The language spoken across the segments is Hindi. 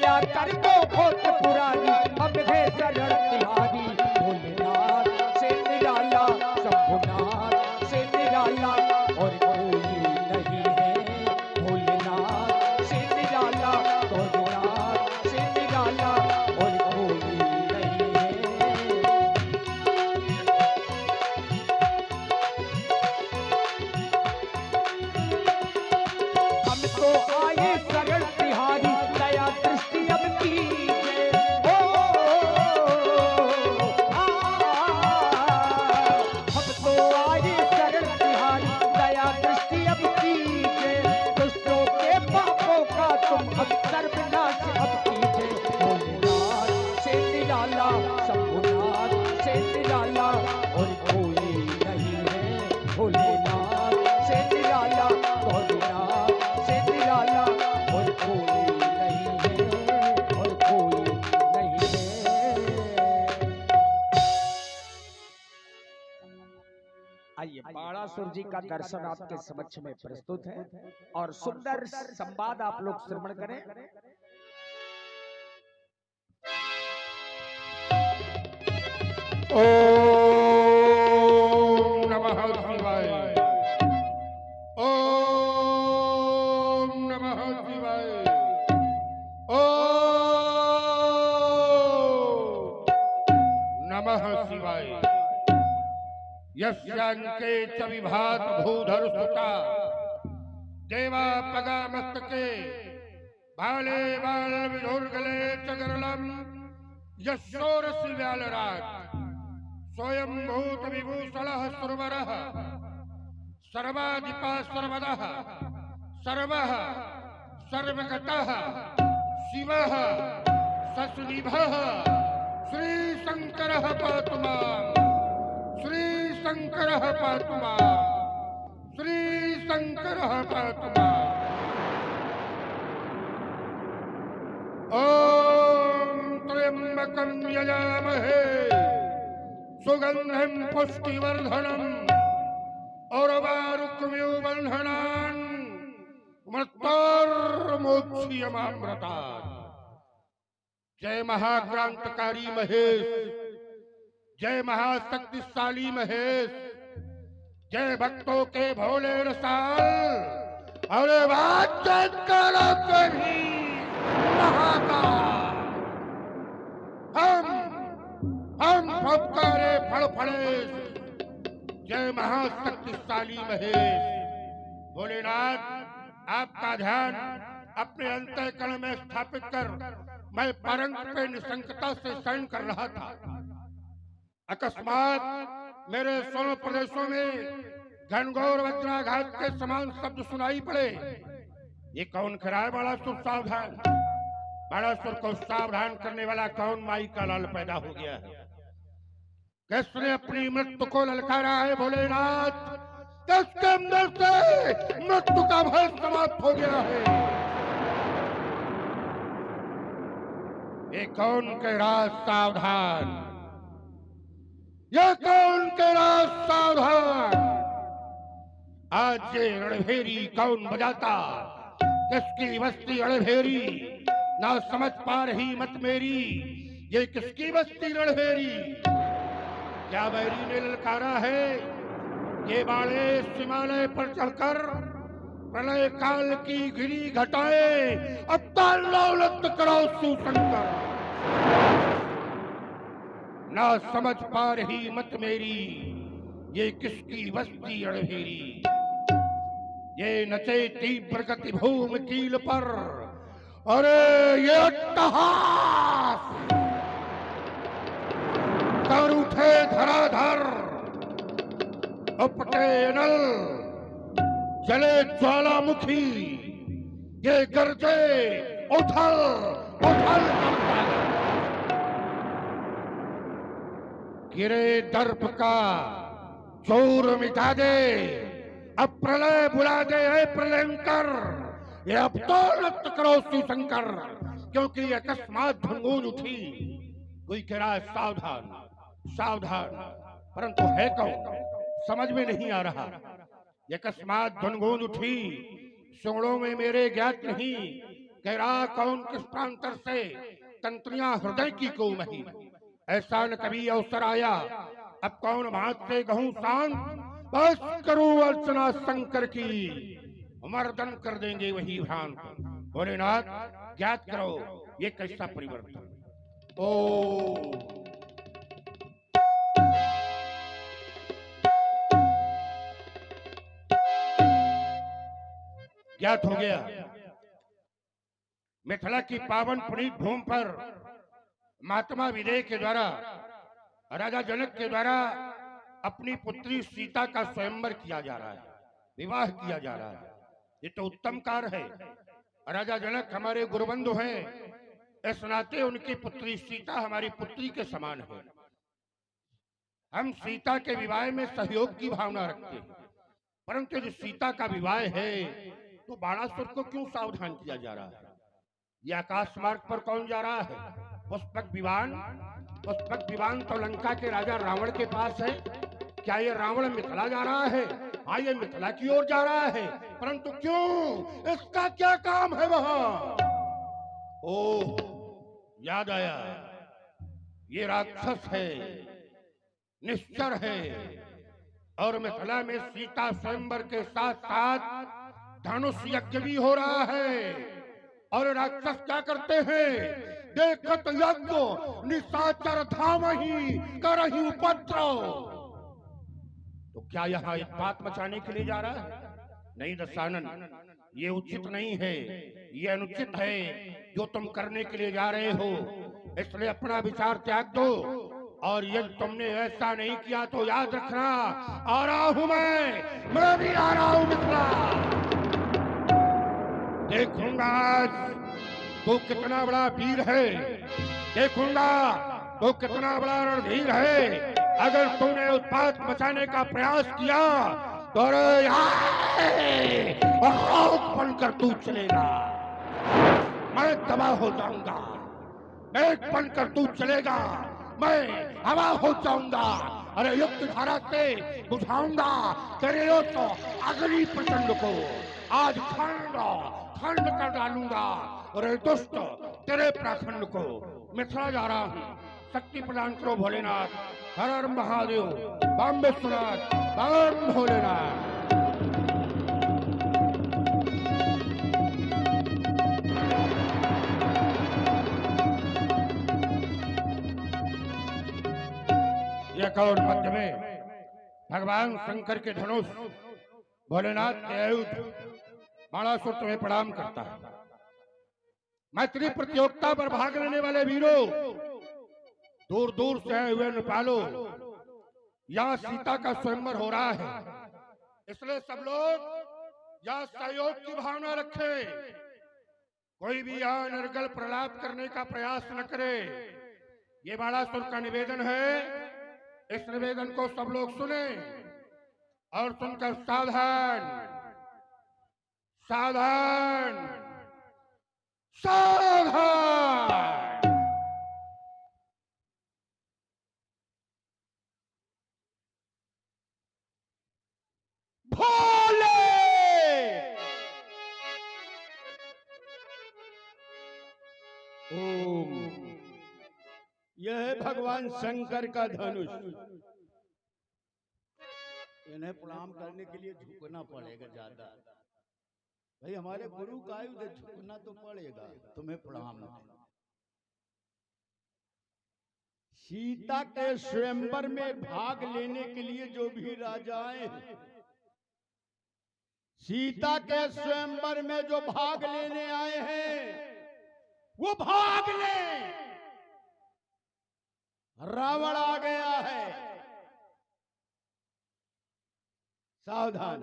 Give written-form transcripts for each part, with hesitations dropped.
दया कर दो बहुत पुरानी, अब है शरण तिहारी। भोलेनाथ से निराला, शंभुनाथ से निराला और कोई नहीं है। भोलेनाथ से निराला, भोलेनाथ से निराला और कोई नहीं है। हम तो आए शरण तिहारी, दया दृष्टि अब कीजिए। हम तो आए शरण तिहारी, दया दृष्टि अब कीजिए। दुष्टों के पापों का तुम अब सर्वनाश अब कीजिए। भोलेनाथ से निराला, शंभुनाथ से निराला और कोई नहीं है। भोलेनाथ से निराला, भोलेनाथ से निराला और कोई नहीं है, और कोई नहीं है। आइए, बाणासुर जी का दर्शन आपके समक्ष में प्रस्तुत है और सुंदर संवाद आप लोग श्रवण करें। ओम नमः शिवाय। ओम नमः शिवाय। ओम नमः शिवाय। यस्यांके च विभात भूधर सुता, देवा पगा मस्तके, बाले बाल विधुर्गले च गरलम, यशोरसि व्यालराज, स्वयं भूत विभूषणः सुरवरः, सर्वाधिपः सर्वदः, सर्वः सर्वगतः, शिवः ससुनिभः, श्री शंकरः पातु माम्, श्री शंकरः पातु माम्, श्री शंकरः पातु माम्। ओम त्र्यंबकं यजामहे सुगंधिं पुष्टिवर्धनम् उर्वारुकमिव बन्धनान् मृत्योर्मोक्षयमामृतात्। जय महाक्रांतकारी महेश, जय महाशक्तिशाली महेश, जय भक्तों के भोले रसाल। अरे बात करो कभी महाकाल, हम फपकारे फड़फड़े, जय महाशक्तिशाली महेश। भोलेनाथ, आपका ध्यान अपने अंतःकरण में स्थापित कर मैं परंग पे निशंकता से शयन कर रहा था। अकस्मात मेरे सोलह प्रदेशों में घनघोर वज्राघात के समान शब्द सुनाई पड़े। ये कौन कराए बाणासुर सावधान? बाणासुर को सावधान करने वाला कौन माई का लाल पैदा हो गया है? किसने अपनी मृत्यु को ललकारा है? भोलेनाथ, किसके अंदर से मृत्यु का भय समाप्त हो गया है? ये कौन कह रहा सावधान? ये कौन कह रहा सावधान? आज ये रणभेरी कौन बजाता? किसकी बस्ती रणभेरी? ना समझ पा रही मत मेरी, ये किसकी बस्ती रणभेरी? क्या बैरी ने ललकारा है? ये बाणेश हिमालय पर चढ़कर प्रलय काल की घिरी घटाए अब ताल्लौलत करो सुशंकर। ना समझ पा रही मत मेरी, ये किसकी बस्ती रणभेरी? ये नचे तीव्र गति भूमि कील पर, अरे ये अट्टहास कर उठे धराधर, उपटे नल जले ज्वालामुखी, ये गरजे उथल उथल गिरे दर्प का जोर मिटा दे, अब प्रलय बुला दे है प्रलयंकर। ये अब तो नत करो शिवशंकर, क्योंकि अकस्मात धुनगुन उठी। कोई कह रहा है सावधान सावधान, परंतु है कौन समझ में नहीं आ रहा। ये अकस्मात धुनगुन उठी, सुंगड़ों में मेरे ज्ञात नहीं, कह रहा कौन किस प्रांतर से तंत्रियां हृदय की को मही, ऐसा न कभी अवसर आया, अब कौन भात से गहूं शांत, बस करो अर्चना शंकर की, मर्दन कर देंगे वही भ्रांत। भोलेनाथ ज्ञात करो ये कैसा परिवर्तन। ओ ज्ञात हो गया, मिथिला की पावन पुनीत भूमि पर महात्मा विदेह के द्वारा राजा जनक के द्वारा अपनी पुत्री सीता का स्वयंवर किया जा रहा है, विवाह किया जा रहा है। ये तो उत्तम कार्य है। राजा जनक हमारे गुरुबंधु हैं, इस नाते उनकी पुत्री सीता हमारी पुत्री के समान है। हम सीता के विवाह में सहयोग की भावना रखते हैं, परंतु जो सीता का विवाह है तो बाणासुर को क्यों सावधान किया जा रहा है? ये आकाश मार्ग पर कौन जा रहा है? पुष्पक विमान। पुष्पक विमान तो लंका के राजा रावण के पास है। क्या ये रावण मिथिला जा रहा है? हाँ, ये मिथिला की ओर जा रहा है, परंतु क्यों? इसका क्या काम है वहां? ओह, याद आया, ये राक्षस है, निश्चर है, और मिथिला में सीता स्वयंवर के साथ साथ धनुष यज्ञ भी हो रहा है। और राक्षस क्या करते हैं? देखत यज्ञ निशाचर धाम ही करहि उपद्रव। तो क्या यहाँ उत्पात मचाने के लिए जा रहा है? नहीं दशानन, ये उचित नहीं है, ये अनुचित है जो तुम करने के लिए जा रहे हो। इसलिए अपना विचार त्याग दो, और यदि तुमने ऐसा नहीं किया तो याद रखना, आ रहा हूं मैं भी आ रहा हूं मिथिला। देखूंगा आज तू कितना बड़ा वीर है, देखूंगा तू कितना बड़ा रणधीर है। अगर तूने उत्पात मचाने का प्रयास किया तो आग बनकर तू चलेगा, मैं तबाह हो जाऊंगा। मेघ बनकर तू चलेगा, मैं हवा हो जाऊंगा। अरे युक्त धारा से बुझाऊंगा तेरे तो अग्नि प्रचंड को, आज खंड कर डालूंगा। अरे दुष्ट तेरे प्राखंड को। मिथिला जा रहा हूँ, शक्ति प्रदान करो भोलेनाथ। हर हर महादेव, बम विश्वनाथ, बम भोलेनाथ। यह कौन मध्य में भगवान शंकर के धनुष, भोलेनाथ के आयुध, बाणासुर तुम्हें प्रणाम करता है। मैत्री प्रतियोगिता पर भाग लेने वाले वीरों, दूर दूर से आए हुए नेपालों, यहाँ सीता का स्वयंवर हो रहा है, इसलिए सब लोग यहाँ सहयोग की भावना रखें। कोई भी यहाँ निर्गल प्रलाप करने का प्रयास न करे। ये बाणासुर का निवेदन है, इस निवेदन को सब लोग सुने और सुनकर सावधान सावधान सावधान। भोले ओम। यह है भगवान शंकर का धनुष। इन्हें प्रणाम करने के लिए झुकना पड़ेगा ज्यादा। भाई हमारे गुरु का आयुध, झुकना तो पड़ेगा। तुम्हें प्रणाम। सीता के स्वयंवर में भाग लेने के लिए जो भी राजाएं हैं, सीता के स्वयंवर में जो भाग लेने आए हैं वो भाग ले। रावण आ गया है, सावधान।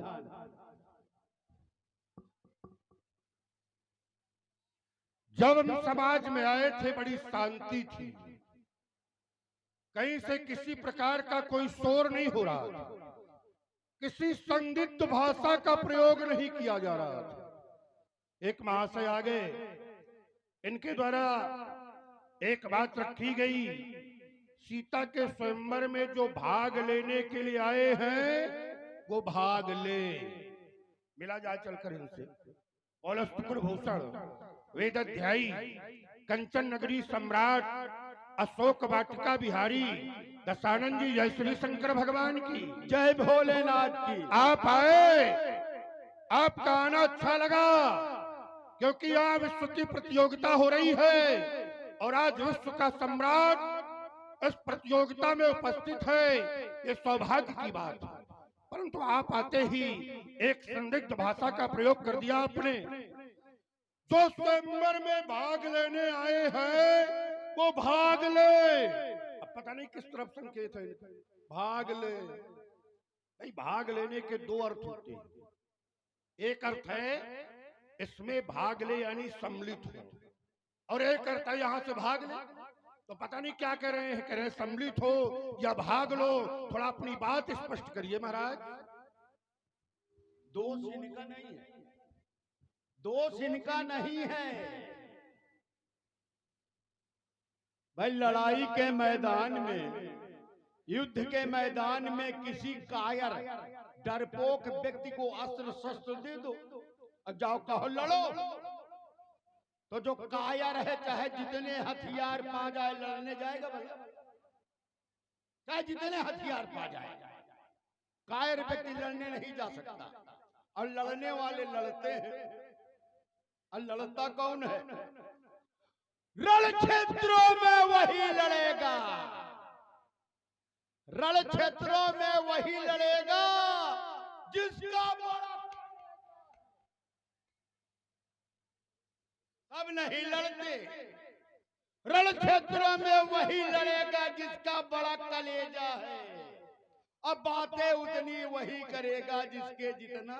जब हम समाज में आए थे बड़ी शांति थी, कहीं से किसी प्रकार का कोई शोर नहीं हो रहा था, किसी संदिग्ध भाषा का प्रयोग नहीं किया जा रहा था। एक महाशय आ गए, इनके द्वारा एक बात रखी गई, सीता के स्वयंवर में जो भाग लेने के लिए आए हैं वो भाग ले। मिला जाए चलकर इनसे। पौलस्त्य कुलभूषण वेदाध्यायी कंचन नगरी सम्राट अशोक वाटिका बिहारी दशानंद जी जय श्री शंकर भगवान की। जय भोलेनाथ की। आप आए, आपका आना अच्छा लगा, क्योंकि यहाँ विश्व की प्रतियोगिता हो रही है और आज विश्व का सम्राट इस प्रतियोगिता में उपस्थित है। ये सौभाग्य की बात है। परंतु आप आते ही एक संदिग्ध भाषा का प्रयोग कर दिया आपने। जो स्वयंवर में भाग लेने आए हैं वो भाग ले। अब पता नहीं किस तरफ संकेत है। भाग ले, भाई भाग लेने के दो अर्थ होते हैं। एक अर्थ है इसमें भाग ले यानी सम्मिलित हो, और एक अर्थ है यहाँ से भाग ले। तो पता नहीं क्या कह रहे हैं, कह रहे हैं सम्मिलित हो या भाग लो। थोड़ा अपनी बात स्पष्ट करिए महाराज। दोष इनका नहीं है, दोष इनका नहीं है। भाई लड़ाई के मैदान में, युद्ध के मैदान में किसी कायर डरपोक व्यक्ति को अस्त्र शस्त्र दे दो और जाओ कहो लड़ो, तो जो कायर है चाहे जितने हथियार पा जाए लड़ने जाएगा भैया, चाहे जितने हथियार पा जाए। कायर व्यक्ति लड़ने नहीं जा सकता और लड़ने वाले लड़ते हैं। और लड़ता कौन है? रण क्षेत्रों में वही लड़ेगा, रण क्षेत्रों में वही लड़ेगा जिसका बड़ा। अब नहीं लड़ते। रण क्षेत्रों में वही लड़ेगा जिसका बड़ा कलेजा है। अब बातें उतनी वही करेगा जिसके जितना,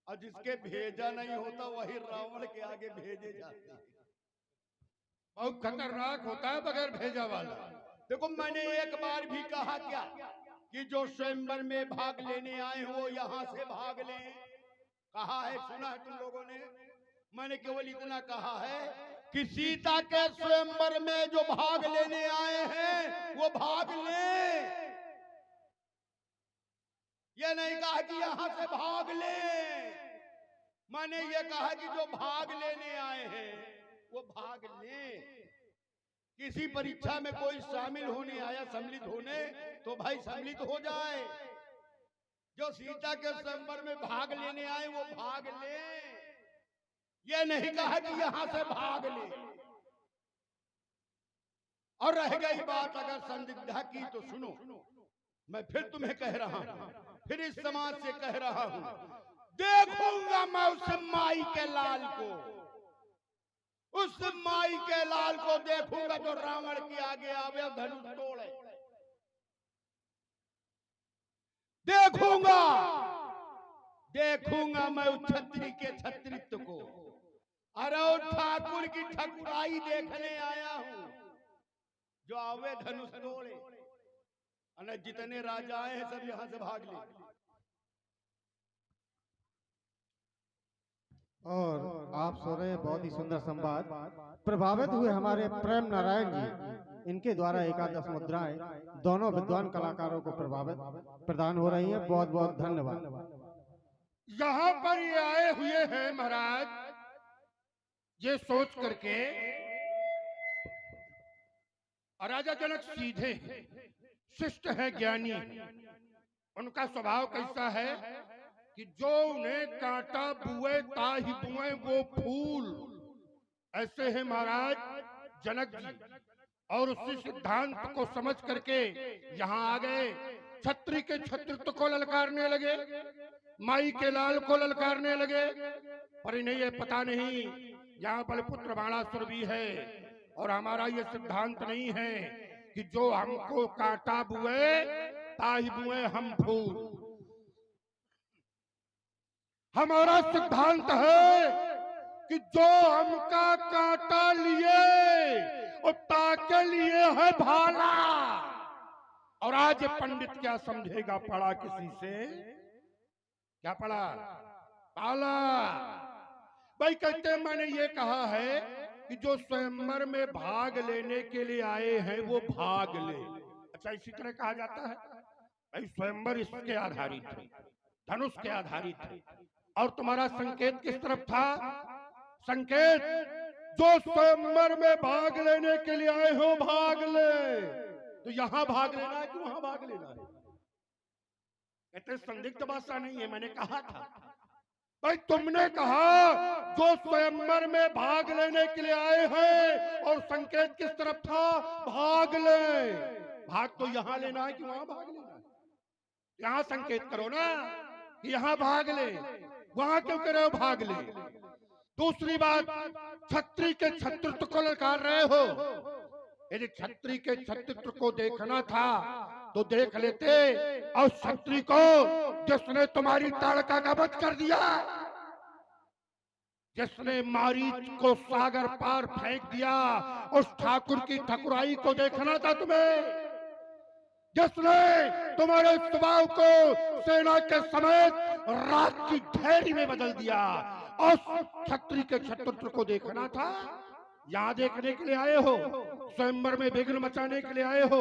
और जिसके भेजा नहीं होता वही रावण के आगे भेजे जाते हैं। बहुत खतरनाक होता है बगैर भेजा वाला। देखो मैंने एक बार भी कहा क्या कि जो स्वयंवर में भाग लेने आए हो यहाँ से भाग लें, कहा है, सुना है तुम लोगों ने? मैंने केवल इतना कहा है कि सीता के स्वयंवर में जो भाग लेने आए हैं वो भाग लें। ये नहीं कहा कि यहाँ से भाग लें। मैंने ये कहा कि जो भाग लेने आए हैं वो भाग लें। किसी परीक्षा में कोई शामिल होने आया, सम्मिलित होने, तो भाई सम्मिलित हो जाए। जो सीता के स्वयंवर में भाग लेने आए वो भाग लें। ये नहीं कहा कि यहां से भाग ले। और रह गई बात अगर संदिग्धा की, तो सुनो, मैं फिर तुम्हें कह रहा हूं, फिर इस समाज से कह रहा हूं, देखूंगा मैं उस माई के लाल को, उस माई के लाल को देखूंगा जो रावण के आगे आवे और धनुष तोड़े। देखूंगा, देखूंगा मैं उस छत्री के छत्रित्व को। अरे ठाकुर की ठकुराई देखने आया हूं, जो आवे धनुष तोड़े। अरे जितने राजा आए हैं सब यहां से भाग ले। और आप सुन रहे हैं बहुत ही सुंदर संवाद। प्रभावित हुए हमारे प्रेम नारायण जी, इनके द्वारा एकादश मुद्राएं दोनों विद्वान कलाकारों को प्रदान हो रही हैं। बहुत बहुत धन्यवाद। यहाँ पर ये आए हुए हैं महाराज, ये सोच करके, राजा जनक सीधे शिष्ट है, ज्ञानी। उनका स्वभाव कैसा है कि जो उन्हें कांटा बुए ताहि बुए वो फूल। ऐसे है महाराज जनक जी, और उसी सिद्धांत को समझ करके यहाँ आ गए। छत्री के छत्रित्व को ललकारने लगे, माई के लाल को ललकारने लगे। पर इन्हें ये पता नहीं यहाँ बलपुत्र बाणासुर भी है, और हमारा ये सिद्धांत नहीं है कि जो हमको कांटा बुए ताहि बुए हम फूल। हमारा सिद्धांत है कि जो हमका कांटा लिए और ताके लिए है भाला। और आज पंडित क्या समझेगा, पढ़ा किसी से, क्या पढ़ा? भाला। भाई कहते हैं मैंने ये कहा है कि जो स्वयंवर में भाग लेने के लिए आए हैं वो भाग ले। अच्छा, इसी तरह कहा जाता है। भाई स्वयंवर इसके आधारित है, धनुष के आधारित है। और तुम्हारा संकेत किस तरफ था? संकेत, जो स्वयंवर में भाग लेने के लिए आए हो भाग ले। तो यहां भाग लेना है कि वहां भाग लेना है? कहते संदिग्ध भाषा नहीं है, मैंने कहा था। भाई तुमने कहा जो स्वयंवर में भाग लेने के लिए आए हैं, और संकेत किस तरफ था? भाग ले। भाग तो यहां लेना है कि वहां भाग लेना है? यहां संकेत करो ना कि यहां भाग ले, वहां क्यों कह रहे हो भाग ले? दूसरी बात, छत्री के छत्रत्व को ललकार रहे हो। यदि छत्री के छत्रत्व को देखना था तो देख लेते, और छत्री को जिसने तुम्हारी ताड़का का वध कर दिया, जिसने मारीच को सागर पार फेंक दिया, उस ठाकुर की ठकुराई को देखना था तुम्हें, जिसने तुम्हारे स्वभाव को सेना के समेत रात की घेरी में बदल दिया। और छत्री के छत्रत्व को देखना था। यहां देखने के लिए आए हो, स्वयंवर में विघ्न मचाने के लिए आए हो,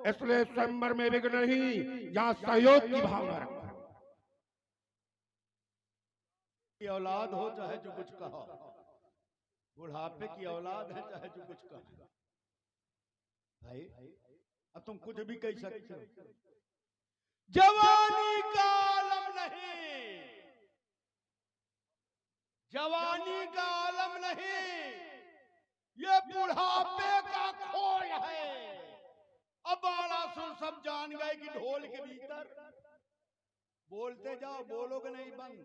इसलिए स्वयंवर में विघ्न नहीं, यहां सहयोग की भावना रखो। की औलाद हो चाहे जो कुछ कहो, बुढ़ापे की औलाद है चाहे जो कुछ कहो, भाई अब तुम कुछ भी कह सकते हो। जवानी का आलम नहीं, जवानी का आलम नहीं, ये बुढ़ापे का खोल है। अब बाणासुर सब जान गए कि ढोल के भीतर बोलते जाओ, बोलोगे नहीं बंद।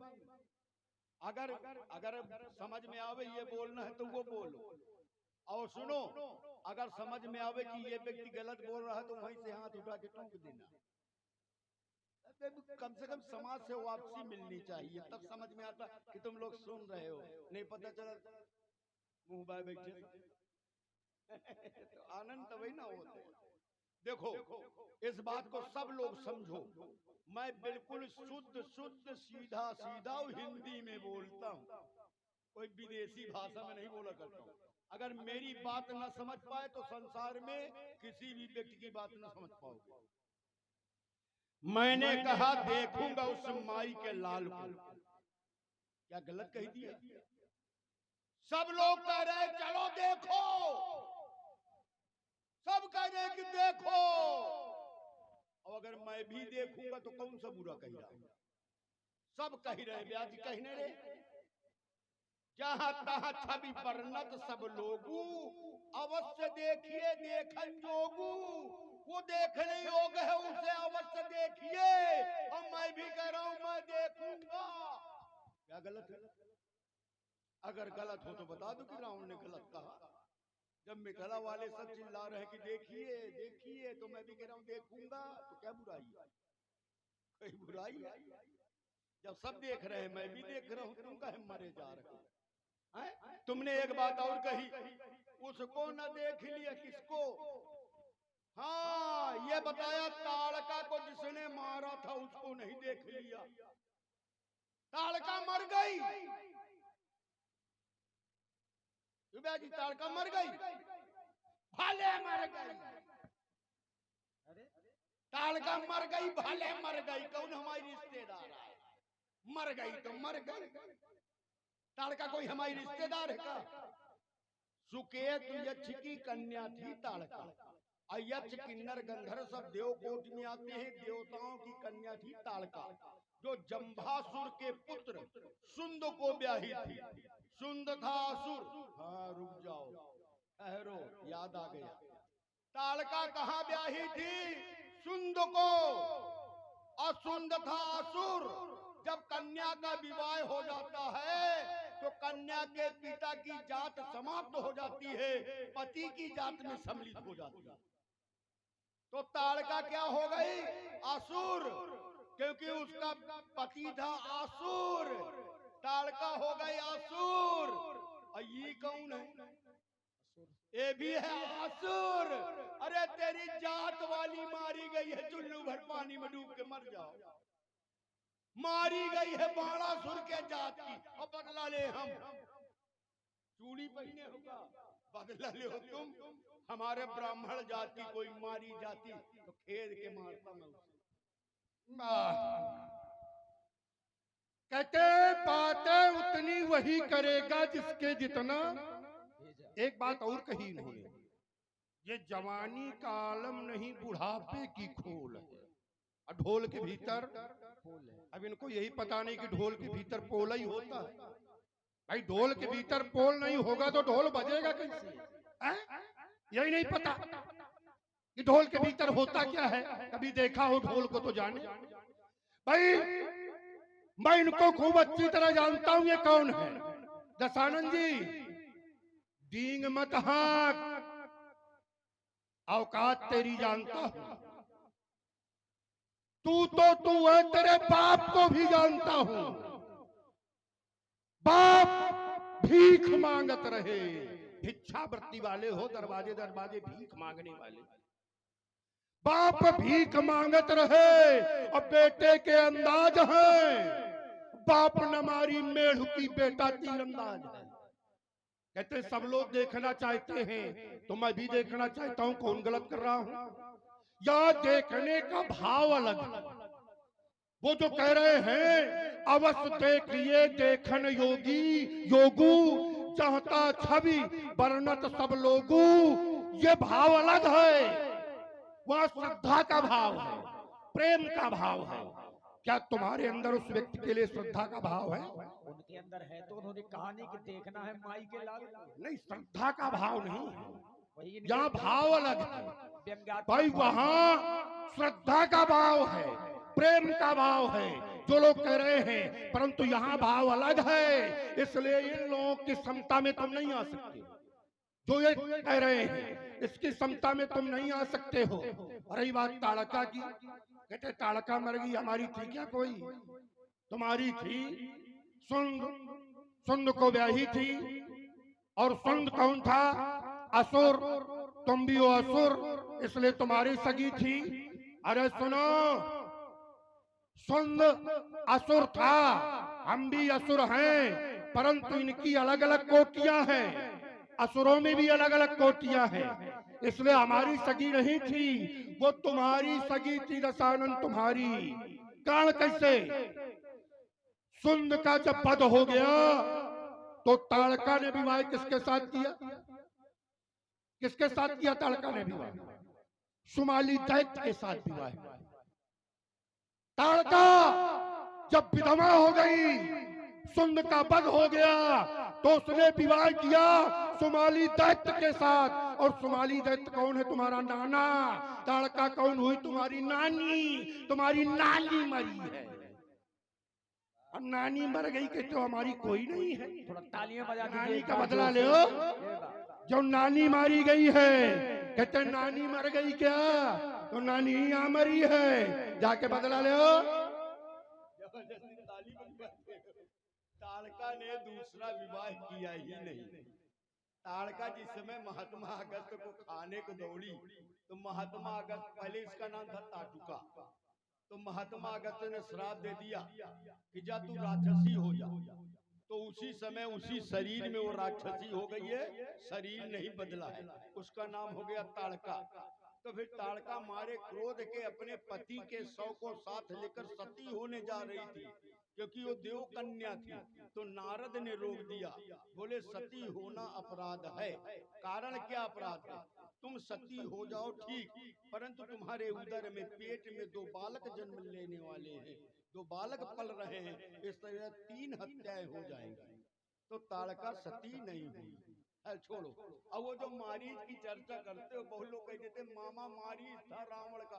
अगर अगर समझ में आवे ये बोलना है तो वो बोलो, और सुनो, अगर समझ में आवे कि ये व्यक्ति गलत बोल रहा है तो वहीं से हाथ उठा के टोक देना। कम से कम समाज से वापसी मिलनी चाहिए, तब समझ में आता कि तुम लोग सुन रहे हो। नहीं पता चला मुंह बाय बैठे तो आनंद तभी ना होता। देखो, इस बात को सब लोग समझो, मैं बिल्कुल शुद्ध शुद्ध सीधा सीधा हिंदी में बोलता हूँ, कोई विदेशी भाषा में नहीं बोला करता हूँ। अगर मेरी बात न समझ पाए तो संसार में किसी भी व्यक्ति की बात न समझ पाओगे। मैंने कहा देखूंगा उस माई के लाल को, क्या गलत कह दिया? सब लोग कह रहे चलो देखो, सब कह रहे कि देखो, और अगर मैं भी देखूंगा तो कौन सा बुरा कह रहा? सब कह रहे, ब्याज कहने रे, जहां तहां छवि वर्णत सब लोगू, अवश्य देखिए देखन जोगू, वो देखने योग्य है उसे अवश्य देखिए, और मैं भी कह रहा हूं मैं देखूंगा। क्या गलत है? अगर गलत हो तो बता दो कि रावण ने गलत कहा। जब मिथिला वाले सब चिल्ला रहे हैं कि देखिए देखिए, तो मैं भी कह रहा हूं देखूंगा, तो क्या बुराई है? कोई बुराई है? जब सब देख रहे हैं मैं भी देख रहा हूं, तुम कहे मरे जा रहे हो? तुमने एक बात और कही, उसको न देख लिया किसको? हाँ, ये बताया ताड़का को जिसने मारा था उसको नहीं देख लिया। ताड़का मर गई, जी ताड़का मर गई, भले मर गई, ताड़का मर गई भले मर गई, कौन हमारी रिश्तेदार है? मर गई तो मर गई, ताड़का कोई हमारी रिश्तेदार है का? सुकेत यक्ष की कन्या थी ताड़का, यक्ष किन्नर गंधर्व सब देवकोट में आते हैं, देवताओं की कन्या थी ताड़का, जो जंभासुर के पुत्र सुंद को ब्याही थी। सुंद था असुर। हाँ रुक जाओ, ठहरो, याद आ गया। ताड़का कहाँ ब्याही थी? सुंद को, और सुंद था असुर। जब कन्या का विवाह हो जाता है तो कन्या के पिता की जात समाप्त हो जाती है, पति की जात में सम्मिलित हो जाती है। तो ताड़का क्या हो गई? असुर, क्योंकि उसका पति था असुर, ताड़का हो गई असुर। और ये कौन है? ये भी है असुर। अरे तेरी जात वाली मारी गई है, चुल्लू भर पानी में डूब के मर जाओ। मारी गई है बाणासुर के जात की, और बदला ले हम। चूड़ी पहने होगा, बदला ले हो तुम। हमारे ब्राह्मण जाति कोई मारी जाती तो खेद के मारता मैं उसे। कहते बातें उतनी वही करेगा जिसके जितना। एक बात और कही इन्होंने, ये जवानी का आलम नहीं बुढ़ापे की खोल है। और ढोल के भीतर अब इनको यही पता नहीं कि ढोल के भीतर पोल ही होता है। भाई ढोल के भीतर पोल नहीं होगा तो ढोल बजेगा कैसे? यही नहीं पता कि ढोल के भीतर होता क्या है। कभी देखा हो ढोल को तो जाने। भाई मैं इनको खूब अच्छी तरह जानता हूं ये कौन है। दशानंद जी, डींग मत हाँक, औकात तेरी जानता हूं। तू है, तेरे बाप को भी जानता हूं। बाप भीख मांगत रहे, भिक्षावृत्ति वाले हो, दरवाजे दरवाजे भीख मांगने वाले। बाप भीख मांगत रहे और बेटे के अंदाज है, बाप न मारी मेढ़ की बेटा तीरंदाज है। कहते सब लोग देखना चाहते हैं तो मैं भी देखना चाहता हूं। कौन गलत कर रहा हूं? या देखने का भाव अलग है। वो जो कह रहे हैं अवश्य देखिए देखन योगी योगू, चाहता छवि वर्णत सब लोगू, ये भाव अलग है। वह श्रद्धा का भाव है, प्रेम का भाव है। क्या तुम्हारे अंदर उस व्यक्ति के लिए श्रद्धा का भाव है? उनके अंदर है तो उन्होंने कहानी कि देखना है माई के लाल को। नहीं, श्रद्धा का भाव नहीं है, वही यहाँ भाव अलग है। व्यंग्यात्मक भाई भाव। वहां श्रद्धा का भाव है, प्रेम का भाव है जो लोग कह रहे हैं, परंतु यहाँ भाव अलग है। इसलिए इन लोगों की क्षमता में तुम नहीं आ सकते। जो ये कह रहे हैं इसकी क्षमता में तुम नहीं आ सकते हो। रही बात ताड़का की, कहते ताड़का मर गई, हमारी थी क्या कोई? तुम्हारी थी। सुंद, सुंद को ब्याही थी। और सुंद कौन था? असुर। तुम भी हो असुर, इसलिए तुम्हारी सगी थी। अरे सुनो, सुंद असुर था, हम भी असुर हैं, परंतु इनकी अलग अलग कोटियां हैं। असुरों में भी अलग अलग कोटियां हैं, इसलिए हमारी सगी नहीं थी, वो तुम्हारी सगी थी। दशानंद तुम्हारी। कारण कैसे? सुंद का जब वध हो गया तो ताड़का ने विवाह किसके साथ किया? किसके साथ किया ताड़का ने विवाह? सुमाली दैत्य के साथ विवाह। ताड़का जब विधवा हो गई, सुंद का वध हो गया, तो उसने विवाह किया सुमाली दैत्य के साथ। और सुमाली दैत्य कौन है? तुम्हारा नाना। ताड़का कौन हुई? तुम्हारी नानी। तुम्हारी नानी मरी है। और नानी मर गई कि तो हमारी कोई नहीं है। थोड़ा तालियां बजा दीजिए। नानी का बदला ले जो नानी मारी गई है। कहते नानी मर गई क्या? तो नानी यहाँ मरी है, जाके बदला ले। ताड़का ने दूसरा विवाह किया ही नहीं। ताड़का जिस समय महात्मा अगस्त को खाने को दौड़ी तो महात्मा अगस्त, पहले इसका नाम था ताटुका, तो महात्मा अगस्त ने श्राप दे दिया कि जा तू राक्षसी हो जा। तो उसी समय उसी शरीर में वो राक्षसी हो गई है, शरीर नहीं बदला है। उसका नाम हो गया ताड़का। तो फिर ताड़का मारे क्रोध के अपने पति के शव को साथ लेकर सती होने जा रही थी, क्योंकि वो देव कन्या थी। तो नारद ने रोक दिया, बोले सती होना अपराध है। कारण क्या अपराध है? तुम सती हो जाओ ठीक, परंतु तुम्हारे उदर में पेट में 2 बालक जन्म लेने वाले हैं, 2 बालक पल रहे हैं, इस तरह 3 हत्याएं हो जाएंगी। तो ताड़का सती नहीं हुई। छोड़ो, अब वो जो मारीच की चर्चा करते हो, बहुत लोग कहते थे मामा मारीच था रावण का।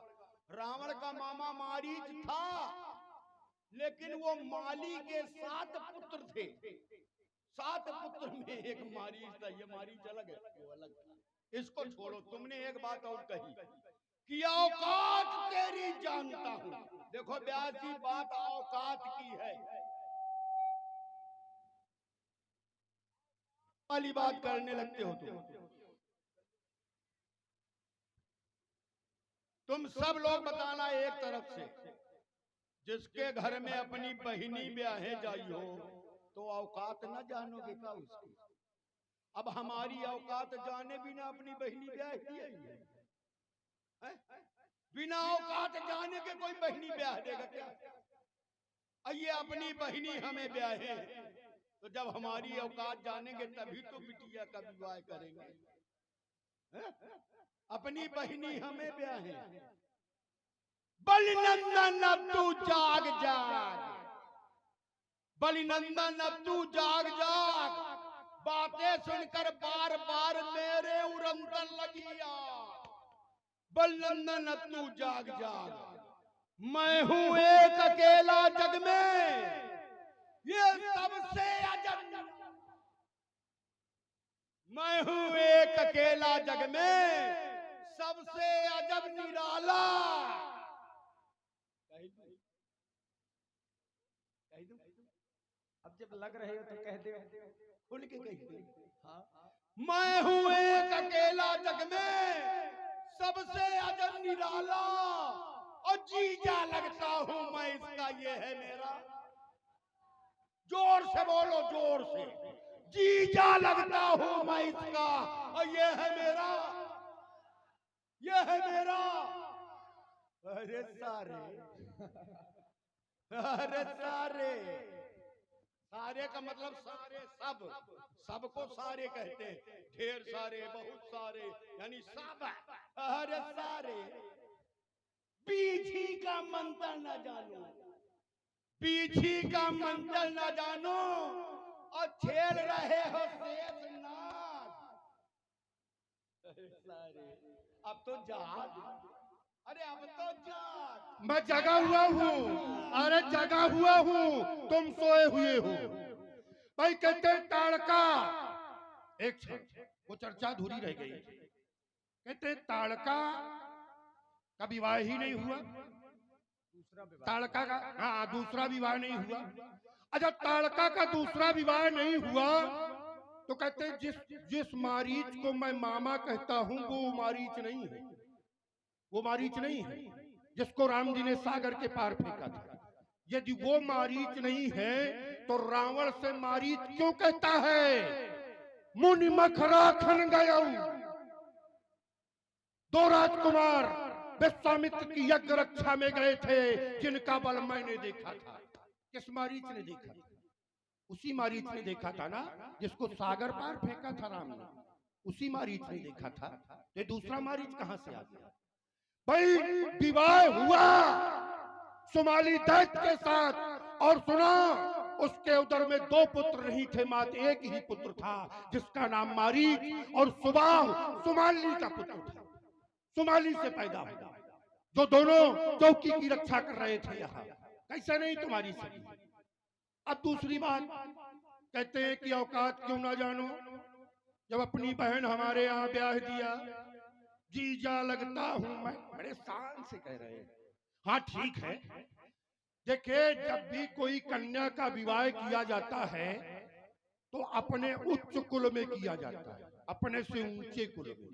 रावण का मामा मारीच था, लेकिन वो माली के 7 पुत्र थे। 7 पुत्र में एक मारीच था। ये मारीच अलग है, वो अलग था। इसको छोड़ो। तुमने एक बात और कही कि औकात तेरी जानता हूं। देखो व्यास जी, बात औकात की है वाली बात करने लगते हो तुम सब लोग बताना एक तरफ से, जिसके घर में अपनी बहिनी ब्याहे जाई हो तो औकात न जानोगे क्या उसकी? अब हमारी औकात जाने बिना अपनी बहिनी ब्याह है? बिना औकात जाने के कोई बहिनी ब्याह देगा क्या? ये अपनी बहिनी हमें ब्याहे, तो जब हमारी औकात जानेंगे तभी तो बिटिया का विवाह करेंगे। हैं? अपनी बहिनी हमें ब्याहे। बलिनंदन अब तू जाग जाग, बलिनंदन अब तू जाग जाग, बातें सुनकर बार बार मेरे उरंदन लगी आग। बलिनंदन अब तू जाग जाग, मैं हूं एक अकेला जग में, ये सबसे अजब, मैं हूं एक अकेला जग में, सबसे अजब निराला। कह दूं? कह दूं? अब जब लग रहे हो तो कह दे। खुल के कह दे। हाँ, मैं हूं एक अकेला जग में, सबसे अजब निराला, और जीजा लगता हूं मैं इसका, ये है मेरा। जोर से बोलो, जोर से। जीजा लगता हूं मैं इसका, और ये है मेरा, ये है मेरा। अरे सारे, अरे सारे, सारे का मतलब सारे, सब, सबको सारे कहते हैं। ढेर सारे, बहुत सारे, यानी सब। अरे सारे, पीछी का मंत्र न जानो, पीछी का मंत्र न जानो, और छेड़ रहे हो शेषनाग। अरे सारे, अब तो जाग, अरे अब तो जाग। मैं जगा हुआ हूँ, अरे जगा हुआ हूँ, तुम सोए हुए हो। भाई कहते हैं ताड़का, एक क्षण वो चर्चा अधूरी रह गई। कहते हैं ताड़का का विवाह ही नहीं हुआ, ताड़का का, हाँ, दूसरा विवाह नहीं हुआ। अच्छा, ताड़का का दूसरा विवाह नहीं हुआ तो कहते हैं जिस मारीच को मैं मामा कहता हूं वो मारीच नहीं है, वो मारीच नहीं है जिसको राम जी ने सागर के पार फेंका था। यदि वो मारीच नहीं है तो रावण से मारीच क्यों कहता है? मुनि मखरा खन गया, दो राजकुमार विश्वामित्र की यज्ञ रक्षा में गए थे जिनका बल मैंने देखा था। किस मारीच ने देखा था? उसी मारीच ने देखा था ना जिसको सागर पार फेंका था राम ने, उसी मारीच ने देखा था। ये दूसरा मारीच कहां से आ गया? भाई विवाह हुआ सुमाली दैत्य के साथ, और सुना उसके उदर में दो पुत्र नहीं थे, मात्र एक ही पुत्र था जिसका नाम मारीच, और सुबाह सुमाली का पुत्र था, सुमाली से पैदा हुआ, जो दोनों चौकी की रक्षा कर रहे थे। यहाँ कैसे नहीं तुम्हारी सही। अब दूसरी बात कहते हैं कि औकात क्यों ना जानो, जब अपनी बहन हमारे यहाँ ब्याह दिया, जीजा लगता हूं मैं, बड़े शान से कह रहे हैं। हाँ ठीक है, देखिए जब भी कोई कन्या का विवाह किया जाता है तो अपने उच्च कुल में किया जाता है, अपने से ऊंचे कुल में,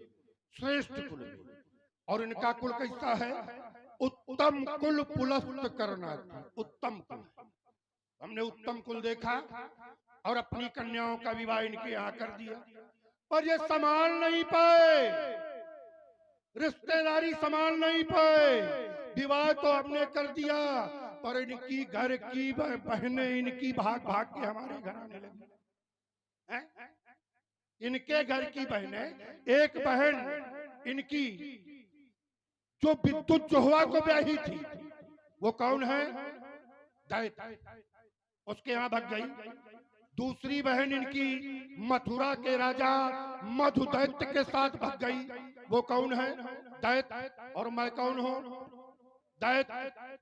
श्रेष्ठ कुल में। और इनका कुल कैसा है? उत्तम कुल पुलस्त करना था, उत्तम कुल। हमने उत्तम कुल देखा और अपनी कन्याओं का विवाह इनके यहाँ कर दिया, पर ये संभाल नहीं पाए, रिश्तेदारी संभाल नहीं पाए। विवाह तो हमने कर दिया पर इनकी घर की बहनें इनकी भाग भाग के हमारे घर आने लगी। इनके घर की बहनें, एक बहन इनकी जो विद्युत चोहवा को ब्याही थी, वो कौन है? दैत्य, उसके यहाँ भाग गई। दूसरी बहन इनकी मथुरा के राजा मधुदैत्य के साथ भाग गई, वो कौन है? दैत्य। और मैं कौन हूं? दैत्य।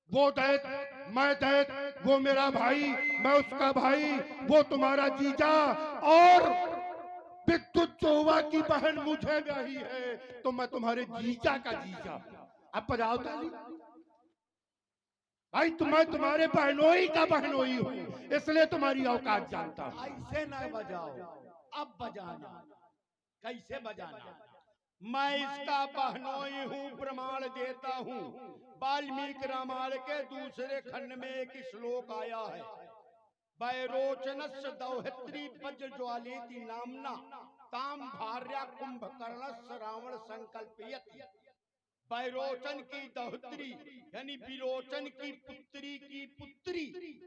वो दैत्य, मैं दैत्य, वो मेरा भाई, मैं उसका भाई, वो तुम्हारा जीजा, और विद्युत चोहवा की बहन मुझे ब्याही है तो मैं तुम्हारे जीजा का जीजा। अब बजाओ ताली भाई, तुम्हारे बहनोई का बहनोई हूँ, इसलिए तुम्हारी औकात जानता हूँ। ऐसे न बजाओ, अब बजाना। कैसे बजाना? मैं इसका बहनोई हूँ, प्रमाण देता हूँ। वाल्मीकि रामायण के दूसरे खंड में एक श्लोक आया है, वैरोचनस्य दौहित्री वज्र ज्वालेति नामना ताम भार्या कुंभकर्णस्य रावण संकल्पयति। बैरोचन की दौहत्री यानी विरोचन की पुत्री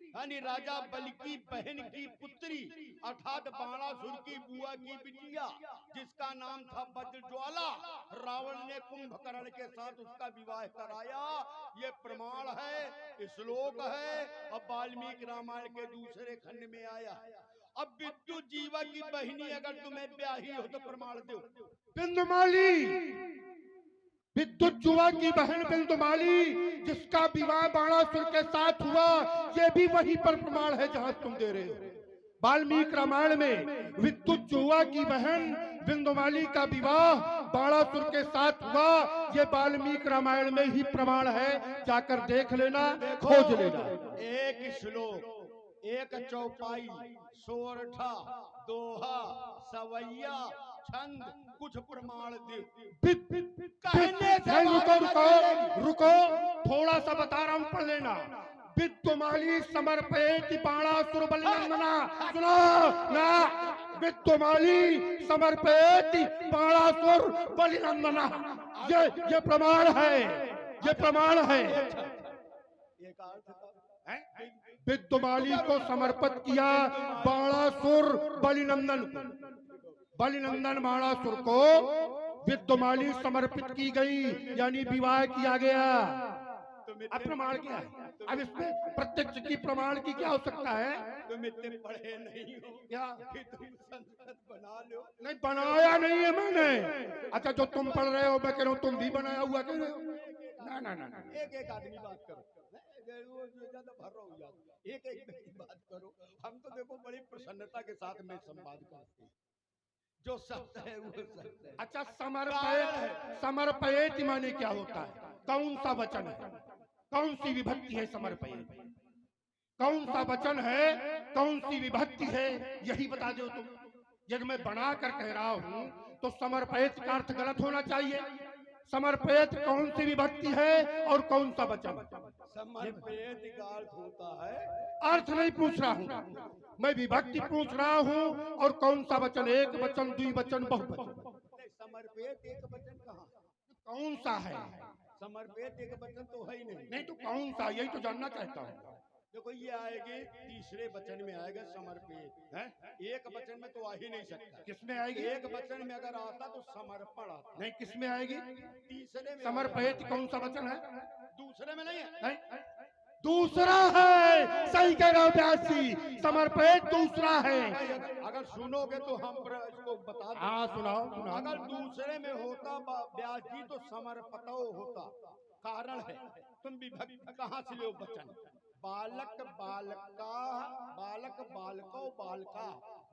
यानी राजा बलि की बहन की पुत्री अर्थात बाणासुर की बुआ की बिटिया जिसका नाम था वज्रज्वाला, रावण ने कुंभकर्ण के साथ उसका विवाह कराया। ये प्रमाण है, श्लोक है। अब वाल्मीकि रामायण के दूसरे खंड में आया। अब विद्युत जीवा की बहिनी अगर तुम्हें ब्याही हो तो प्रमाण दो। बिंदुमाली, विद्युत जुआ की बहन बिंदुमाली जिसका विवाह बाणासुर के साथ हुआ, ये भी वहीं पर प्रमाण है जहां तुम दे रहे हो। वाल्मीकि रामायण में विद्युत जुआ की बहन बिंदुमाली का विवाह बाणासुर के साथ हुआ, ये वाल्मीकि रामायण में ही प्रमाण है। जाकर देख लेना, खोज लेना। एक श्लोक, एक चौपाई, सोरठा, दोहा, सवैया, छंद, कुछ प्रमाण दे। रुको, थोड़ा सा बता रहा हूं, पढ़ लेना। विद्युमाली समर्पयति बाणासुर बलिनंदना। सुनो ना, विद्युमाली समर्पयति बाणासुर बलिनंदना। ये प्रमाण है, ये प्रमाण है। विद्युमाली को समर्पित किया बाणासुर बलिनंदन, बलिनंदन बाणासुर को विद्युमाली समर्पित की गई, यानी विवाह किया गया। अब प्रमाण क्या है? अब इसमें प्रत्यक्ष की प्रमाण की क्या आवश्यकता है? तुम इतने पढ़े नहीं हो क्या कि तुम संस्कृत बना लो? नहीं, बनाया नहीं है मैंने। अच्छा, जो तुम पढ़ रहे हो, मैं कह रहा हूँ तुम भी बनाया हुआ कह रहे हो। ना ना ना, एक एक आदमी बात करो, ज्यादा भर रहा हूँ, एक एक व्यक्ति बात करो। हम तो देखो बड़ी प्रसन्नता के साथ में संवाद करते हैं। जो सत्य है वो सत्य है। अच्छा, समर्पयत, समर्पयत माने क्या होता है? कौन सा वचन है? कौन सी विभक्ति है समर्पयत? कौन सा वचन है? कौन सी विभक्ति है? यही बता दो तुम। यदि मैं बना कर कह रहा हूं तो समर्पयत का अर्थ गलत होना चाहिए। समर्पयत कौन सी विभक्ति है और कौन सा वचन? समर्पयत का अर्थ होता है, अर्थ नहीं पूछ रहा हूँ मैं, विभक्ति पूछ रहा हूँ। और कौन सा वचन? एक वचन, द्विवचन, बहुवचन? समर्पयत एक वचन कहाँ? कौन सा है? समर्पयत एक वचन तो है ही नहीं। नहीं तो कौन सा, यही तो जानना चाहता हूँ। देखो ये आएगी तीसरे वचन में आएगा समर्पित है। एक वचन में तो आ ही नहीं सकता। किसमें आएगी? एक वचन में अगर आता तो समर्पण आता। नहीं, किसमें आएगी? तीसरे में। समर्पित कौन सा वचन है? दूसरे में नहीं है। नहीं, दूसरा है। सही कह रहे हो व्यास जी, समर्पित दूसरा है। अगर सुनोगे तो हम इसको बता दें। हाँ, सुनाओ सुनाओ। अगर दूसरे में होता व्यास जी तो समर्पतो होता। कारण है, तुम विभक्ति कहाँ से लो वचन? बालक बालका, बालक बालको बालका,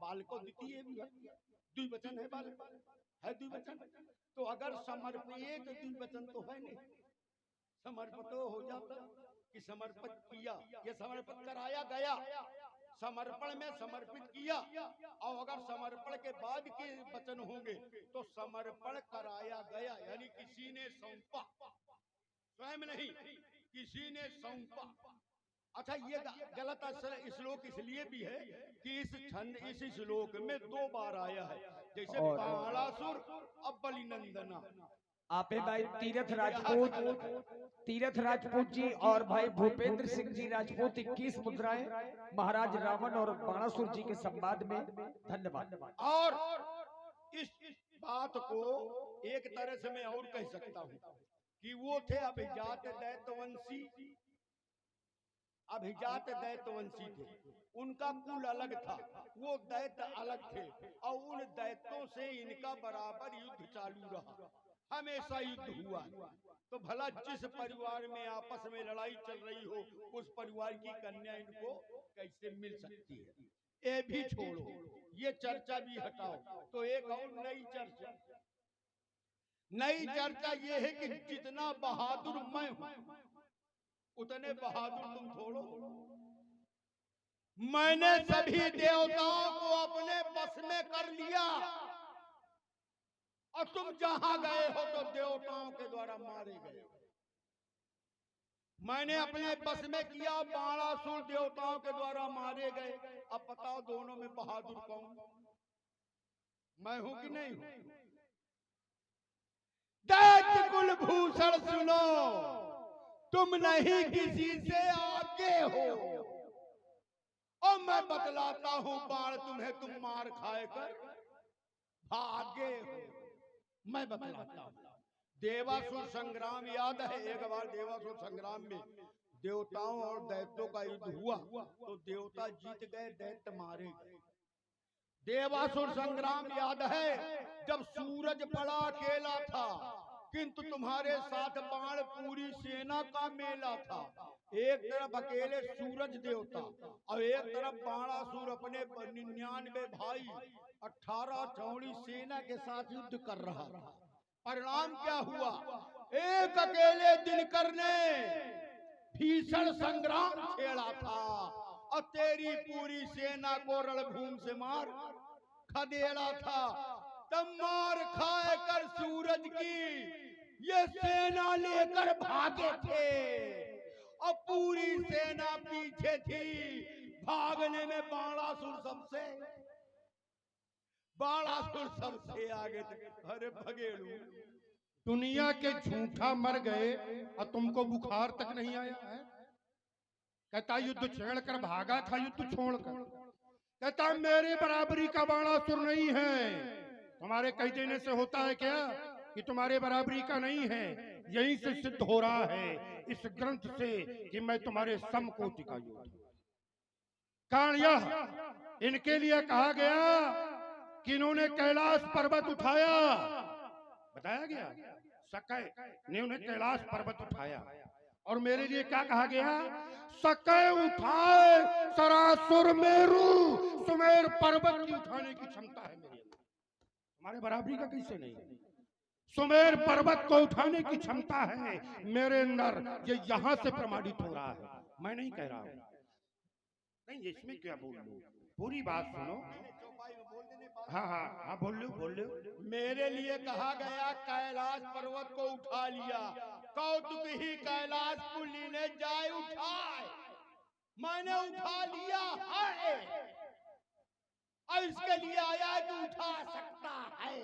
बालको द्वितीय द्विवचन है, बालक है द्विवचन। तो अगर समर्पित द्विवचन तो है नहीं, समर्पितो हो जाता कि समर्पित किया, ये समर्पित कराया गया। समर्पण में समर्पित किया। और अगर समर्पण के बाद के वचन होंगे तो समर्पण कराया गया, यानी किसी ने सौंपा, स्वयं नहीं, किसी ने सौंपा। अच्छा, ये गलत श्लोक इसलिए भी है कि इस छंद, इस श्लोक में दो बार आया है, जैसे बाणासुर अब बलिनंदना। आपे भाई तीरथ राजपूत जी और भाई भूपेंद्र सिंह जी राजपूत 21 मुद्राएं महाराज रावण और बाणासुर जी के संवाद में। धन्यवाद। और इस बात को एक तरह से मैं और कह सकता हूँ कि वो थे अभिजात दैत्यवंशी, अभिजात दैत्यवंशी थे। उनका कुल अलग था, वो दैत्य अलग थे। और उन दैत्यों से इनका बराबर युद्ध चालू रहा, हमेशा युद्ध हुआ। तो भला जिस परिवार में आपस में लड़ाई चल रही हो, उस परिवार की कन्या इनको कैसे मिल सकती है? ये भी छोड़ो, ये चर्चा भी हटाओ। तो एक और नई चर्चा, नई चर्चा ये है कि जितना बहादुर मैं हूं उतने बहादुर तुम थोड़ो। मैंने सभी देवताओं को अपने बस में कर लिया और तुम जहां गए हो तो देवताओं के द्वारा मारे गए। मैंने अपने बस में किया, बाणासुर देवताओं के द्वारा मारे गए। अब बताओ दोनों में बहादुर कौन? मैं हूं कि नहीं हूं? दैत्य कुलभूषण सुनो, तुम नहीं किसी से आगे हो, और मैं बतलाता हूं बाण तुम्हें, तुम मार खाए कर भागे हो। मैं बतलाता हूं, देवासुर संग्राम याद है? एक बार देवासुर संग्राम में देवताओं और दैत्यों का युद्ध हुआ, तो देवता जीत गए, दैत्य मारे गए। देवासुर संग्राम याद है? जब सूरज बड़ा अकेला था, किंतु तुम्हारे साथ बाण पूरी सेना का मेला था। एक तरफ अकेले सूरज देवता और एक तरफ बाणासुर अपने 99 भाई 18 चौड़ी सेना के साथ युद्ध कर रहा था। परिणाम क्या हुआ? एक अकेले दिनकर ने भीषण संग्राम छेड़ा था और तेरी पूरी सेना को रणभूमि से मार खदेड़ा था। तब मार खाए कर सूरज की ये सेना लेकर भागे थे और पूरी सेना पीछे थी। भागने में बाणासुर सबसे आगे थे। अरे भगेड़ू, दुनिया के झूठा मर गए और तुमको बुखार तक नहीं आया है? कहता युद्ध छेड़ कर भागा था, युद्ध छोड़कर। कहता मेरे बराबरी का बाणासुर नहीं है। तुम्हारे कह देने से होता है क्या कि तुम्हारे बराबरी का नहीं है? यहीं से सिद्ध हो रहा है इस ग्रंथ से कि मैं तुम्हारे समकोटि का योद्धा। कारण यह इनके लिए कहा गया कि इन्होंने कैलाश पर्वत उठाया। बताया गया सकै ने उन्हें कैलाश पर्वत उठाया। और मेरे लिए क्या कहा गया? सकै उठाए सरासुर मेरु, सुमेर पर्वत की उठाने की क्षमता है मेरे अंदर। हमारे बराबरी का कैसे नहीं? सुमेर पर्वत को उठाने की क्षमता है मेरे अंदर। ये यहां से प्रमाणित हो रहा है, मैं नहीं कह रहा हूं। नहीं, इसमें क्या बोल लो, पूरी बात सुनो। हाँ हाँ हाँ, बोल लो। मेरे लिए कहा गया कैलाश पर्वत को उठा लिया। कौतुक ही कैलाश पुली ने जाए उठाए, मैंने उठा लिया है। और इसके लिए आया कि उठा सकता है।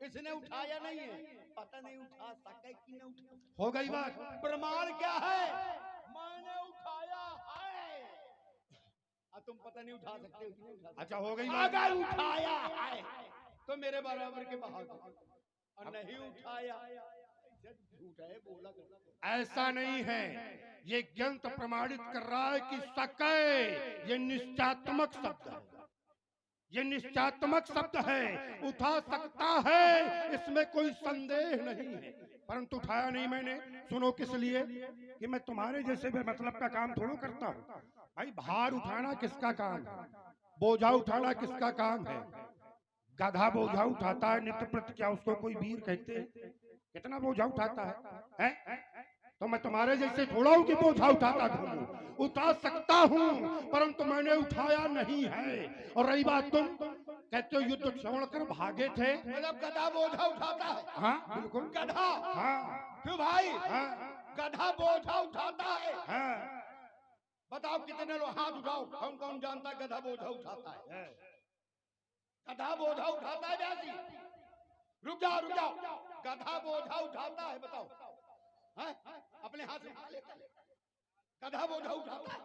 इसने उठाया नहीं है, पता नहीं उठा सके कि नहीं उठा। हो गई बात। प्रमाण क्या है? मैंने उठाया है। तुम पता नहीं उठा सकते हो कि नहीं उठा सकते। अच्छा, हो गई बात। अगर उठाया है तो मेरे बराबर के बहादुर, और नहीं उठाया झूठ है बोला करता। ऐसा नहीं है, ये ग्रंथ प्रमाणित कर रहा है कि सकै ये निश्चयात्मक शब्द है। ये निश्चयात्मक शब्द है, उठा सकता है, इसमें कोई संदेह नहीं है, परंतु उठाया नहीं मैंने। सुनो किस लिए? कि मैं तुम्हारे जैसे मतलब का काम थोड़ा करता हूँ भाई। भार उठाना किसका काम है? बोझा उठाना किसका काम है? गधा बोझा उठाता है नित्य प्रति, क्या उसको कोई वीर कहते हैं? कितना बोझा उठाता है? तो मैं तुम्हारे जैसे थोड़ा हूं कि बोझा उठाता घूमूं। उठा सकता हूं, परंतु मैंने उठाया नहीं है। और रही बात, तुम कहते हो युद्ध छोड़कर भागे थे, मतलब गधा बोझा उठाता है? हाँ बिल्कुल, गधा। हाँ क्यों भाई? हाँ गधा बोझा उठाता है? हाँ। बताओ कितने लोग हाथ उठाओ, कौन कौन जानता है गधा बोझा उठाता है? गधा बोझा उठाता है व्यासी? रुक जाओ, गधा बोझा उठाता है? बताओ। है? अपने हाथ से उठा लेता है। गधा बोझा उठाता है?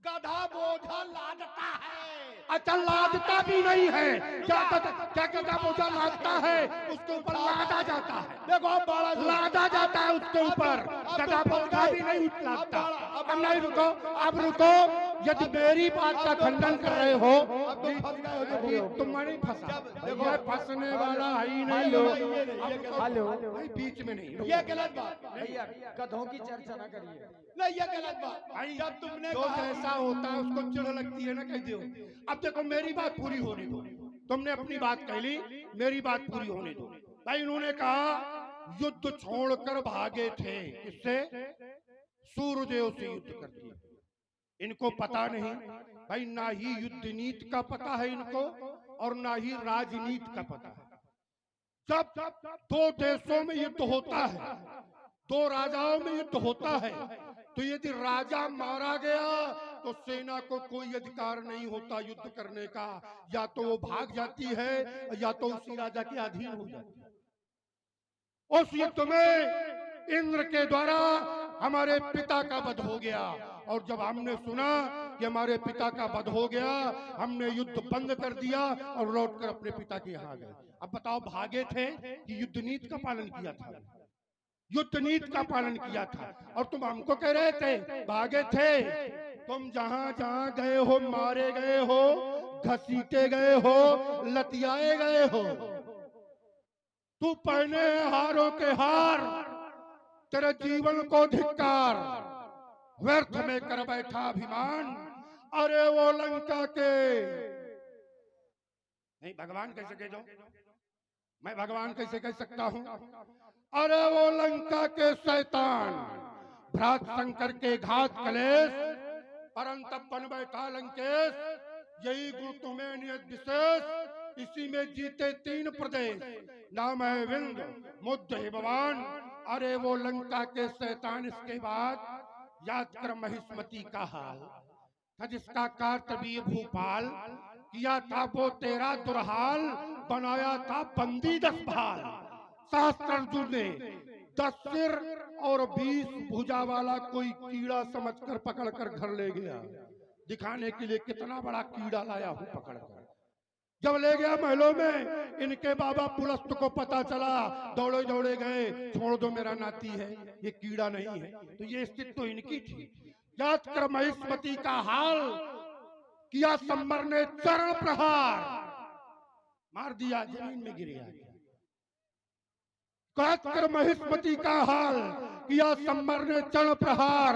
गधा बोझा लादता है। अच्छा, लादता भी नहीं है क्या? गधा बोझा लादता है, उसके ऊपर लादा जाता है। देखो बड़ा लादा जाता है उसके ऊपर, गधा बोझा भी नहीं लादता। अब नहीं, रुको, अब रुको। यदि मेरी बात का खंडन कर रहे हो, तुम नहीं फंसा। देखो, फंसने वाला ही नहीं हो। हेलो, भाई बीच में नहीं, ये गलत बात। भैया गधों की चर्चा ना करिए। नहीं, ये गलत बात। भाई जब तुमने जो जैसा होता है उसको चिढ़ लगती है ना, कहते हो। अब देखो, मेरी बात पूरी होने दो। तुमने अपनी बात कह ली, मेरी बात पूरी होने दो। भाई इन्होंने कहा युद्ध छोड़कर भागे थे। किससे? सूर्यदेव से युद्ध कर दिया। इनको पता नहीं भाई, ना ही युद्ध नीति का पता है इनको, और ना ही राजनीति का पता है। जब दो देशों में युद्ध होता है, दो राजाओं में युद्ध होता है, तो यदि राजा मारा गया तो सेना को कोई अधिकार नहीं होता युद्ध करने का। या तो वो भाग जाती है या तो उसी राजा के अधीन हो जाती है। उस युद्ध में इंद्र के द्वारा हमारे पिता का वध हो गया। और जब हमने सुना कि हमारे पिता का वध हो गया, हमने युद्ध बंद कर दिया और लौटकर अपने पिता के यहाँ गए। अब बताओ, भागे थे कि युद्ध नीति का पालन किया था? युद्ध नीति का पालन किया था। और तुम हमको कह रहे थे भागे थे। तुम जहां जहां गए हो, मारे गए हो, घसीटे गए हो, लतियाए गए हो। तू पहने हारों के हार, तेरे जीवन को धिक्कार, व्यर्थ में कर बैठा अभिमान। अरे वो लंका के, नहीं भगवान कैसे कह दो, मैं भगवान कैसे कह सकता हूं? अरे वो लंका के शैतान, भ्रात शंकर के घात कलेश, परंतप बन बैठा लंकेश। यही गुण तुम्हें नियत विशेष, इसी में जीते 3 प्रदेश, नाम है विंध्य मुद्द हिमवान। अरे वो लंका के शैतान, इसके बाद याद कर महिष्मती का हाल था, जिसका कार्तवीर्य भूपाल, किया था वो तेरा दुर्हाल, बनाया था बंदी 10 भाल। सहस्त्रार्जुन ने 10 सिर और 20 भुजा वाला कोई कीड़ा समझकर पकड़कर घर ले गया, दिखाने के लिए कितना बड़ा कीड़ा लाया हूं पकड़कर। जब ले गया महलों में, इनके बाबा पुलस्त को पता चला, दौड़े दौड़े गए, छोड़ दो मेरा नाती है, ये कीड़ा नहीं है। तो ये स्थिति तो इनकी थी। याद कर महिष्मती का हाल, किया संबर ने चरण प्रहार, मार दिया, जमीन में गिर गया। याद कर महिष्मती का हाल, किया संबर ने चरण प्रहार,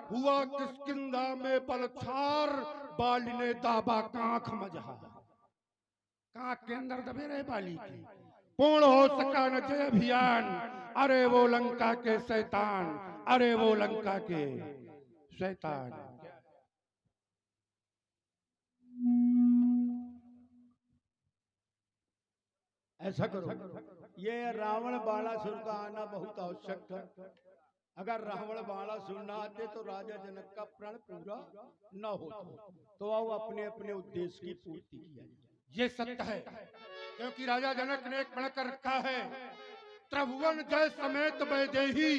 हुआ किष्किंधा में बलछार, बाली ने दाबा कांख मझा। कांख के अंदर दबे रहे बाली की, पूर्ण हो सका न जय अभियान। अरे वो लंका के शैतान, अरे वो लंका के शैतान। ऐसा करो, ये रावण बाणासुर का आना बहुत आवश्यक था। अगर रावण बाणासुर न आते तो राजा जनक का प्रण पूरा न होता। तो आओ अपने अपने उद्देश्य की पूर्ति किया। ये सत्य है, क्योंकि राजा जनक ने एक प्रण कर रखा है, त्रिभुवन जय समेत वैदेही,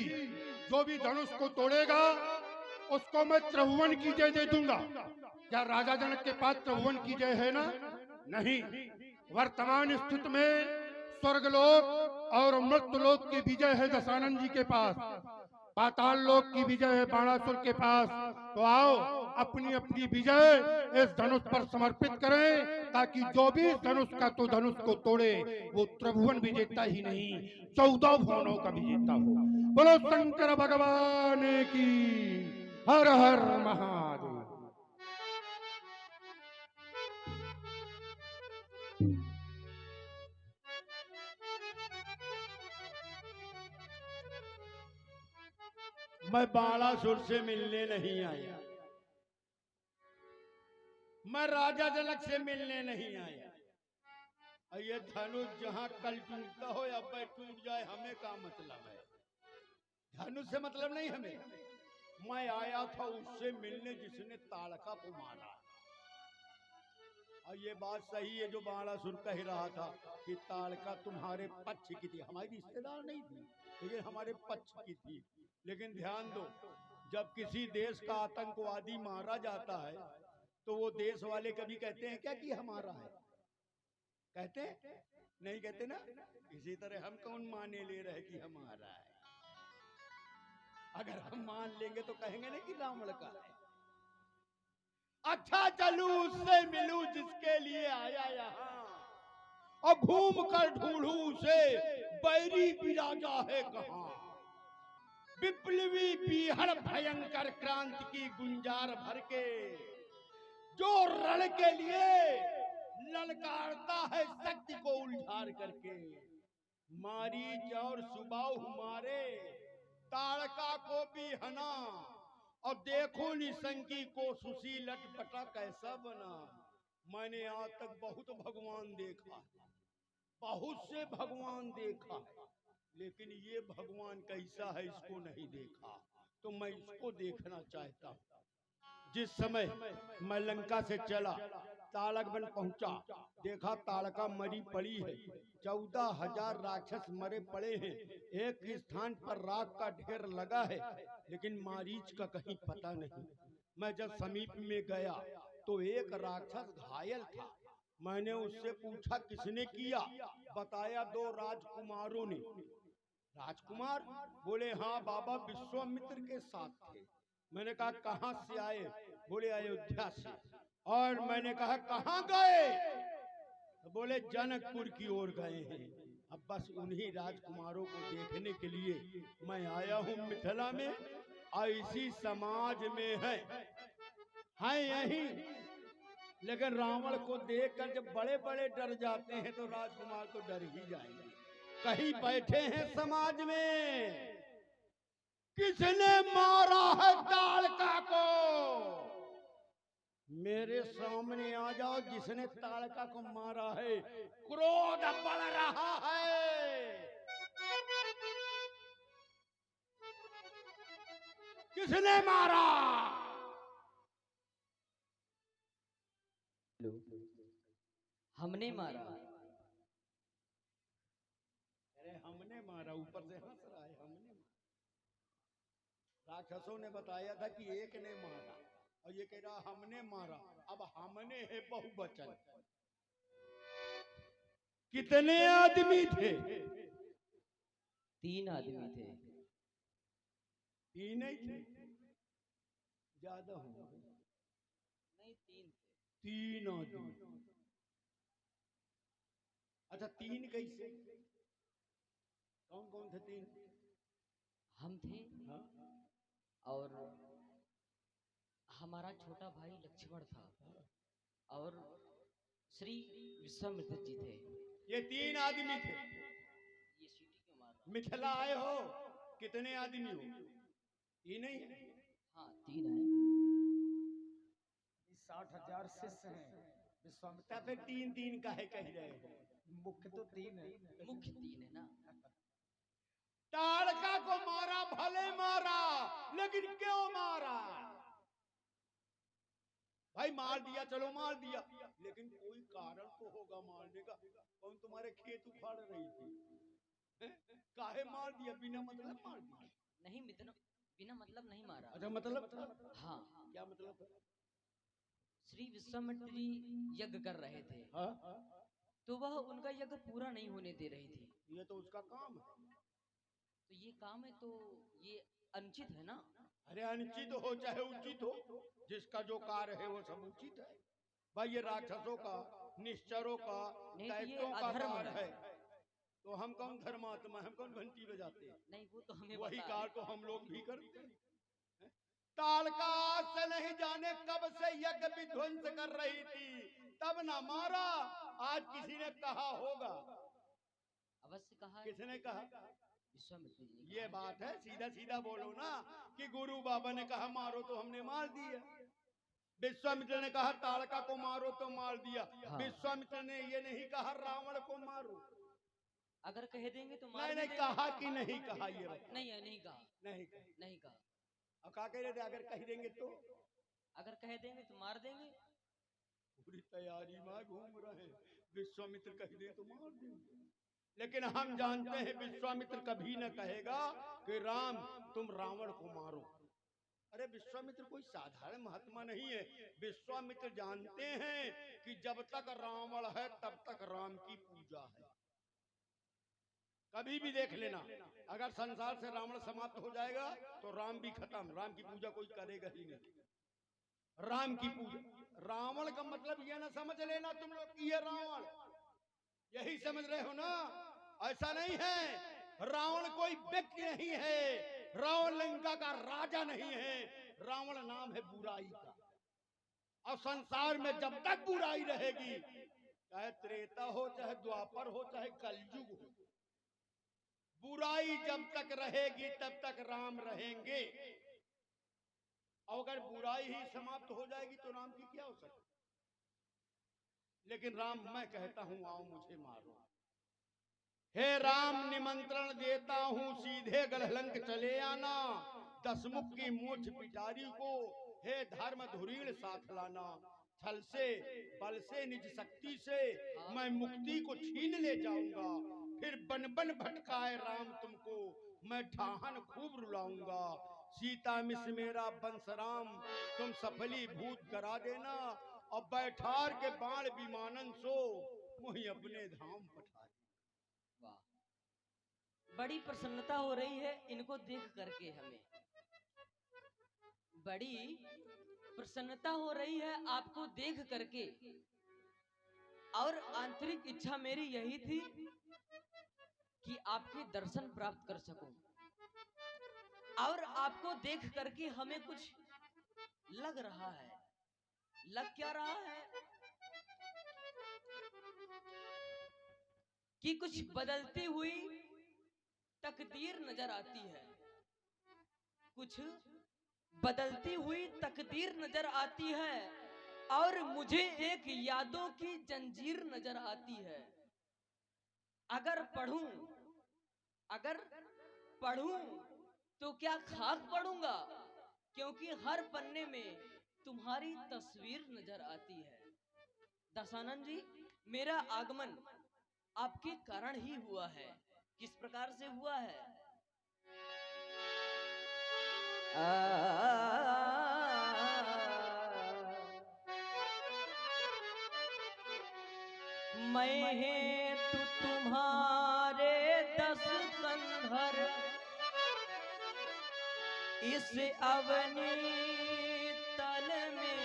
जो भी धनुष को तोड़ेगा उसको मैं त्रिभुवन की जय दे दूंगा। क्या राजा जनक के पास त्रिभुवन की जय है ना? नहीं। वर्तमान स्थिति में स्वर्गलोक और मृत्युलोक की विजय है दशानंद जी के पास, पाताल लोक की विजय है बाणासुर के पास। तो आओ अपनी अपनी विजय इस धनुष पर समर्पित करें, ताकि जो भी धनुष का तो धनुष को तोड़े वो त्रिभुवन विजेता ही नहीं, 14 भुवनों का विजेता हो। बोलो शंकर भगवान की, हर हर महादेव। मैं बाणासुर से मिलने नहीं आया, मैं राजा जनक से मिलने नहीं आया। ये धनुष जहां कल टूटता हो या पैर टूट जाए, हमें क्या मतलब है? धनुष से मतलब नहीं हमें। मैं आया था उससे मिलने जिसने ताड़का को मारा। और ये बात सही है जो बाणासुर कह रहा था कि ताड़का तुम्हारे पक्ष की थी, हमारी रिश्तेदार नहीं थी, लेकिन हमारे पक्ष की थी। लेकिन ध्यान दो, जब किसी देश का आतंकवादी मारा जाता है तो वो देश वाले कभी कहते हैं क्या कि हमारा है? कहते हैं? नहीं कहते ना। इसी तरह हम कौन माने ले रहे कि हमारा है? अगर हम मान लेंगे तो कहेंगे ना कि रावण का है। अच्छा चलू उससे मिलूं जिसके लिए आया यहाँ, और घूम कर ढूंढूं उसे बैरी बिराजा है कहाँ। विप्लवी पीहड़ भयंकर क्रांति की गुंजार भर के, जो रण के लिए ललकारता है शक्ति को उलझार करके। मारीच और सुबाहु मारे, ताड़का को भी हना, और देखो निसंकी को सुशील लटपटा कैसा बना। मैंने आज तक बहुत भगवान देखा, बहुत से भगवान देखा, लेकिन ये भगवान कैसा है इसको नहीं देखा। तो मैं इसको देखना चाहता हूं। जिस समय मैं लंका से चला, ताड़क वन पहुंचा, देखा ताड़का मरी पड़ी है, 14,000 राक्षस मरे पड़े हैं, एक स्थान पर राख का ढेर लगा है, लेकिन मारीच का कहीं पता नहीं। मैं जब समीप में गया तो एक राक्षस घायल था। मैंने उससे पूछा किसने किया, बताया 2 राजकुमारों ने। राजकुमार? बोले हाँ बाबा, विश्वामित्र के साथ थे। मैंने कहा कहां से आए? बोले अयोध्या से। और मैंने कहा कहां गए? तो बोले जनकपुर की ओर गए हैं। अब बस उन्हीं राजकुमारों को देखने के लिए मैं आया हूं मिथिला में, और इसी समाज में है यही। लेकिन रावण को देखकर जब बड़े बड़े डर जाते हैं तो राजकुमार तो डर ही जाएंगे। कहीं बैठे हैं समाज में, किसने मारा है ताड़का को? मेरे सामने आ जाओ जिसने ताड़का को मारा है। क्रोध बढ़ रहा है। किसने मारा? हमने मारा। अरे हमने मारा, ऊपर से हंस रहा है। हमने मारा। राक्षसों ने बताया था कि एक ने मारा, और ये कह रहा हमने मारा। अब हमने है बहुवचन। कितने आदमी थे? 3 आदमी थे। 3 ही थे, ज्यादा हो गए। नहीं, 3 थे। 3 आदमी। अच्छा 3 कैसे? कौन कौन थे 3? हम थे हाँ? और हमारा छोटा भाई लक्ष्मण था और श्री विश्वामित्र जी थे। ये 3 आदमी थे। ये सीटी क्यों मार रहा? मिथिला आए हो, कितने आदमी हो? 3 ही है। हाँ, 3 है। 60,000 शिष्य हैं विश्वामित्र। तब 3 काहे कह रहे हो? मुख्य तो 3 है। मुख्य 3 है ना। ताड़का को मारा, भले मारा, लेकिन क्यों मारा? भाई मार दिया, चलो मार दिया, लेकिन कोई कारण तो होगा मारने का। कौन तुम्हारे खेत उखाड़ रही थी? काहे मार दिया? बिना मतलब मार दिया? नहीं, बिना मतलब नहीं मारा। अच्छा मतलब? हाँ, क्या मतलब? श्री विश्वामित्र जी यज्ञ कर रहे थे। हाँ? तो वह उनका यज्ञ पूरा नहीं होने दे रही थी। ये तो उसका काम है। तो ये काम है तो ये अनुचित है ना। अरे अनुचित हो चाहे उचित हो, जिसका जो कार्य है वो सब उचित है। भाई ये राक्षसों का, निश्चरों का, नहीं तो ये दैत्यों का अधर्म कार्य है। है। तो हम कौन धर्मात्मा, हम कौन घंटी बजाते हैं? नहीं, वो तो हमें वही पता है। कार्य तो हम लोग भी करते हैं। ताड़का से नहीं जाने कब से यज्ञ विध्वंस कर रही थी, तब ना मारा। आज किसी ने कहा होगा। अवश्य कहा है। किसने कहा? विश्वामित्र जी ने ये कहा। बात है, सीधा सीधा बोलो ना कि गुरु बाबा ने कहा मारो तो हमने मार दिया। विश्वामित्र ने कहा ताड़का को मारो तो मार दिया। हाँ। विश्वामित्र ने ये नहीं कहा रावण को मारो। अगर कह देंगे तो मार नहीं नहीं, देंगे। कहा कि नहीं कहा? ये बताओ। नहीं कहा। नहीं कहा। नहीं कहा। और क्या कह रहे थे? अगर कह देंगे तो? अगर कह देंगे तो मार देंगे। पूरी तैयारी में घूम रहे हैं, विश्वामित्र कह दे तो मार देंगे। लेकिन हम जानते हैं विश्वामित्र कभी न कहेगा कि राम तुम रावण को मारो। अरे विश्वामित्र कोई साधारण महात्मा नहीं है। विश्वामित्र जानते हैं कि जब तक रावण है तब तक राम की पूजा है। कभी भी देख लेना, अगर संसार से रावण समाप्त हो जाएगा तो राम भी खत्म। राम की पूजा कोई करेगा ही नहीं। राम की पूजा, रावण का मतलब यह ना समझ लेना तुम लोग कि ये रावण, यही समझ रहे हो ना? ऐसा नहीं है। रावण कोई व्यक्ति नहीं है, रावण लंका का राजा नहीं है। रावण नाम है बुराई का। और संसार में जब तक बुराई रहेगी, चाहे त्रेता हो, चाहे द्वापर हो, चाहे कलयुग हो, बुराई जब तक रहेगी तब तक राम रहेंगे। और अगर बुराई ही समाप्त हो जाएगी तो राम की क्या हो सकती? लेकिन राम, मैं कहता हूं आओ मुझे मारो। हे राम निमंत्रण देता हूं, सीधे गढ़लंक चले आना। 10 मुख की मूछ पिटारी को हे धर्म धुरीण साथ लाना। छल से, बल से, निज शक्ति से मैं मुक्ति को छीन ले जाऊंगा। फिर बन बन भटकाए राम तुमको मैं ढाहन खूब रुलाऊंगा। सीता मिस मेरा बंस राम तुम सफलीभूत करा देना। और बैठार के बाण विमानन सो मुहि अपने धाम पठा देना। वाह, बड़ी प्रसन्नता हो रही है इनको देख करके, हमें बड़ी प्रसन्नता हो रही है आपको देख करके। और आंतरिक इच्छा मेरी यही थी कि आपके दर्शन प्राप्त कर सकूं। और आपको देख करके हमें कुछ लग रहा है। लग क्या रहा है कि कुछ बदलती हुई तकदीर नजर आती है। कुछ बदलती हुई तकदीर नजर आती है और मुझे एक यादों की जंजीर नजर आती है। अगर पढ़ूं तो क्या खाक पढ़ूंगा, क्योंकि हर पन्ने में तुम्हारी तस्वीर नजर आती है। दशानन जी, मेरा आगमन आपके कारण ही हुआ है। किस प्रकार से हुआ है? मैं हेतु तुम्हारे 10 कंधर इस अवनी तल में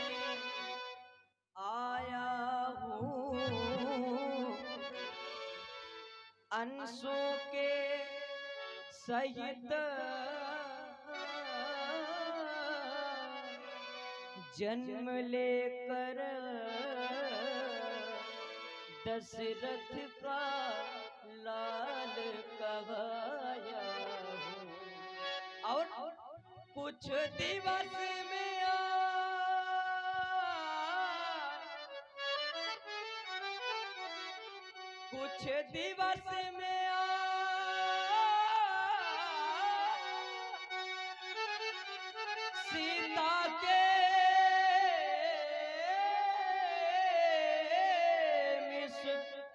आया हूँ। अंशों के सहित जन्म लेकर दशरथ का लाल कहया हूँ। और कुछ दिवस में कुछ दिवस में सीता के मिस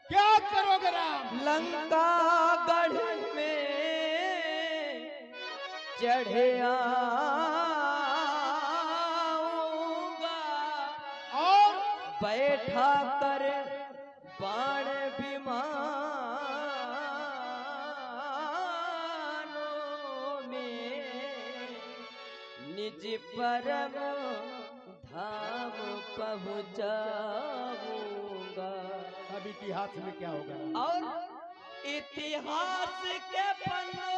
क्या करोगे राम? लंका गढ़ में चढ़े आऊंगा और बैठा कर बाण विमानों में निज परम धाम पहुंचाऊंगा। अब इतिहास में क्या होगा? और इतिहास के पन्नों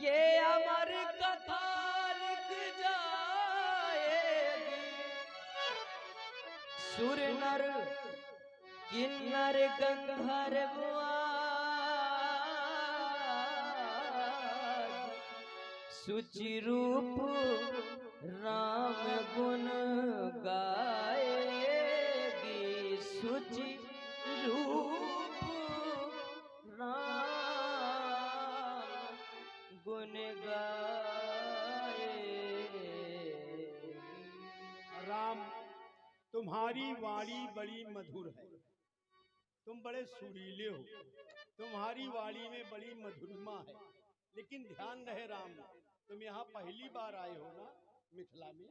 ये अमर कथा लिख जाएगी। सुर नर किन्नर गंधर्व सुचि रूप राम गुण गाएगी। सुचि रूप राम गुण गाएगी। राम, तुम्हारी वाणी बड़ी मधुर है। तुम बड़े सुरीले हो। तुम्हारी वाणी में बड़ी मधुरिमा है। लेकिन ध्यान रहे राम, तुम यहाँ पहली बार आए हो ना मिथिला में।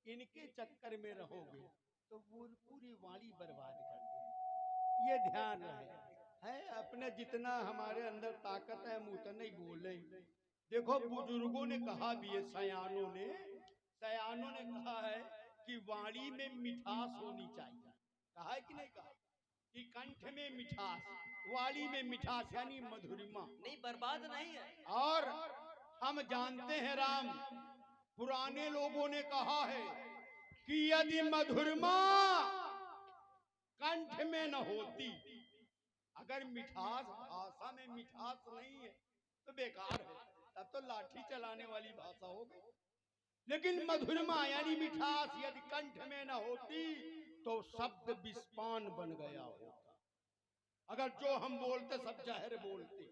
इनके चक्कर में रहोगे तो वो पूरी वाणी बर्बाद कर दे। ये ध्यान रहे। है अपने जितना हमारे अंदर ताकत है हम उतना ही बोले। देखो बुजुर्गों ने कहा भी है, सयानों ने कहा है कि वाणी में मिठास होनी चाहिए। कहा है कि नहीं कहा कि कंठ में मिठास, वाणी में मिठास यानी मधुरिमा। नहीं, बर्बाद नहीं है। और हम जानते हैं राम, पुराने लोगों ने कहा है कि यदि मधुरिमा कंठ में न होती, अगर मिठास भाषा में मिठास नहीं है तो बेकार है, तब तो लाठी चलाने वाली भाषा हो गई। लेकिन मधुरिमा यानी मिठास यदि कंठ में न होती तो शब्द विस्पान बन गया होता। अगर जो हम बोलते सब जहर बोलते,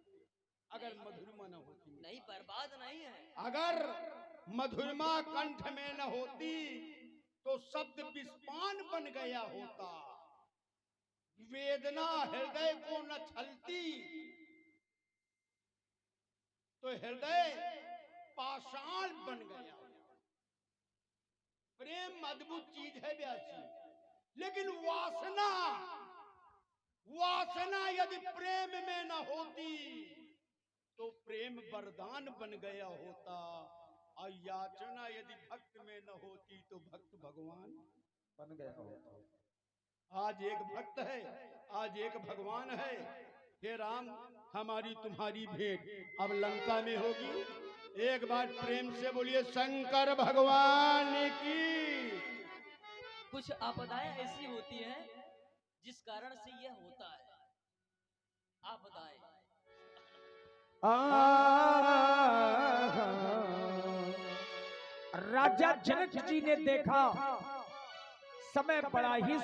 अगर मधुरिमा न होती, नहीं बर्बाद नहीं है। अगर मधुरिमा कंठ में न होती तो शब्द विस्पान बन गया होता, वेदना हृदय को न छलती तो हृदय पाषाण बन गया होता। प्रेम अद्भुत चीज है व्यासी, लेकिन वासना, वासना यदि प्रेम में न होती तो प्रेम वरदान बन गया होता, और याचना यदि भक्त में न होती तो भक्त भगवान बन गया होता। आज एक भक्त है, आज एक भगवान है। हे राम, हमारी तुम्हारी भेंट अब लंका में होगी। एक बार प्रेम से बोलिए शंकर भगवान की। कुछ आपदाएं ऐसी होती हैं जिस कारण से यह होता है। आपदाएं राजा जनक जी ने देखा समय बड़ा ही